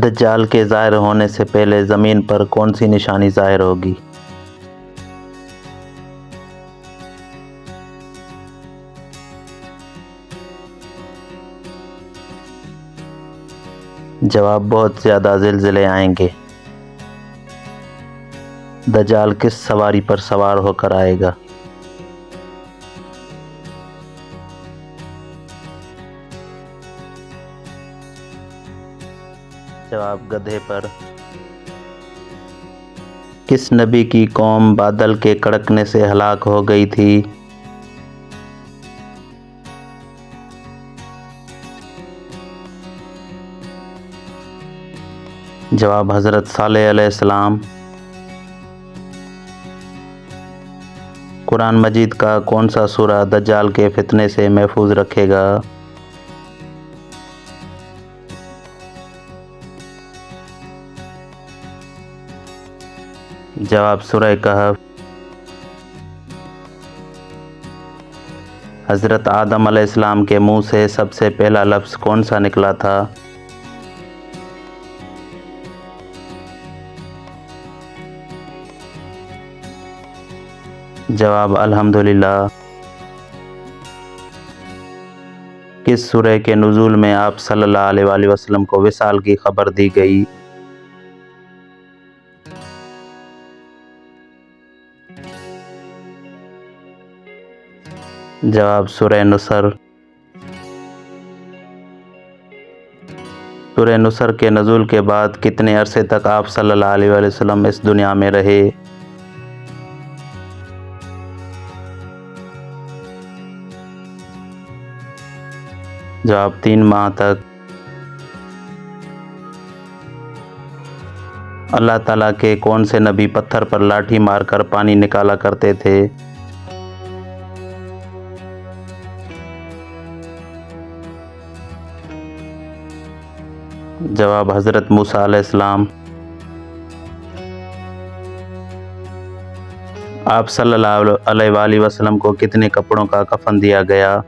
दज्जाल के ज़ाहिर होने से पहले ज़मीन पर कौन सी निशानी ज़ाहिर होगी? जवाब, बहुत ज़्यादा ज़िलज़िले आएंगे। दज्जाल किस सवारी पर सवार होकर आएगा? जवाब, गधे पर। किस नबी की कौम बादल के कड़कने से हलाक हो गई थी? जवाब, हज़रत सालेह अलैहिस्सलाम। कुरान मजीद का कौन सा सूरा दज्जाल के फितने से महफूज रखेगा? जवाब, सूरह कहफ। हज़रत आदम अलैहिस्सलाम के मुंह से सबसे पहला लफ्ज़ कौन सा निकला था? जवाब, अल्हम्दुलिल्लाह। किस सूरह के नुज़ूल में आप सल्लल्लाहु अलैहि वसल्लम को विसाल की खबर दी गई? जवाब, सूरह नुसर। सूरह नुसर के नुज़ूल के बाद कितने अरसे तक आप सल्लल्लाहु अलैहि वसल्लम इस दुनिया में रहे? जवाब, 3 माह तक। अल्लाह ताला के कौन से नबी पत्थर पर लाठी मारकर पानी निकाला करते थे? जवाब, हज़रत मूसा अलैहिस्सलाम। आप सल्लल्लाहु अलैहि वसल्लम को कितने कपड़ों का कफन दिया गया?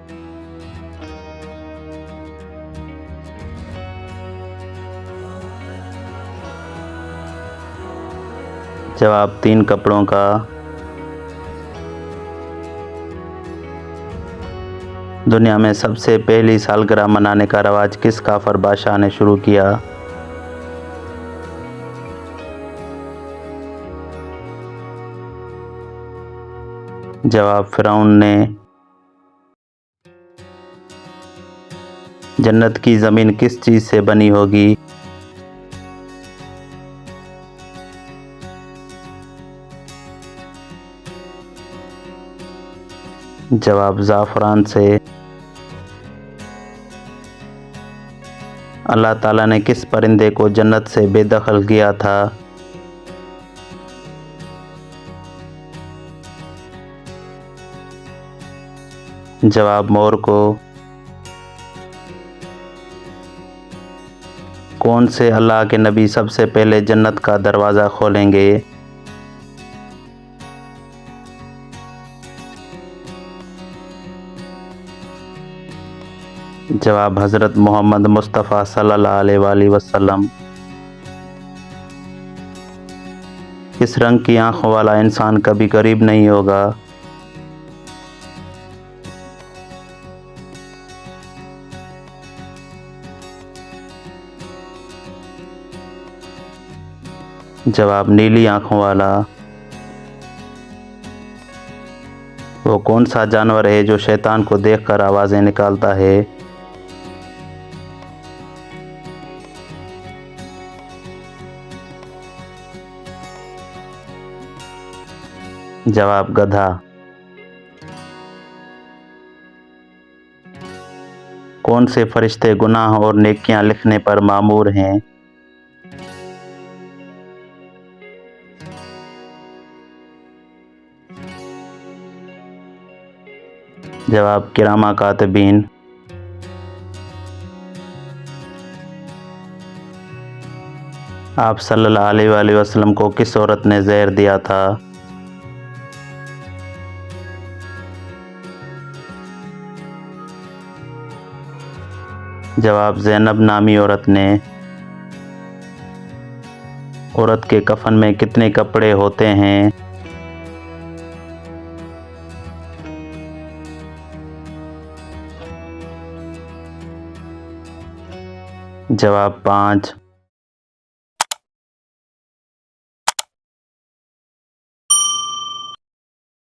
जवाब, 3 कपड़ों का। दुनिया में सबसे पहली सालगिरह मनाने का रवाज किस काफर बादशाह ने शुरू किया? जवाब, फ़िरौन ने। जन्नत की ज़मीन किस चीज़ से बनी होगी? जवाब, ज़ाफ़रान से। अल्लाह ताला ने किस परिंदे को जन्नत से बेदखल किया था? जवाब, मोर को। कौन से अल्लाह के नबी सबसे पहले जन्नत का दरवाज़ा खोलेंगे? जवाब, हज़रत मोहम्मद मुस्तफ़ा सल्लल्लाहु अलैहि वसल्लम। किस रंग की आँखों वाला इंसान कभी गरीब नहीं होगा? जवाब, नीली आँखों वाला। वो कौन सा जानवर है जो शैतान को देखकर आवाज़ें निकालता है? जवाब, गधा। कौन से फरिश्ते गुनाह और नेकियां लिखने पर मामूर हैं? जवाब, किरामा कातिबीन। आप सल्लल्लाहु अलैहि वसल्लम को किस औरत ने ज़हर दिया था? जवाब, ज़ैनब नामी औरत ने। औरत के कफन में कितने कपड़े होते हैं? जवाब 5।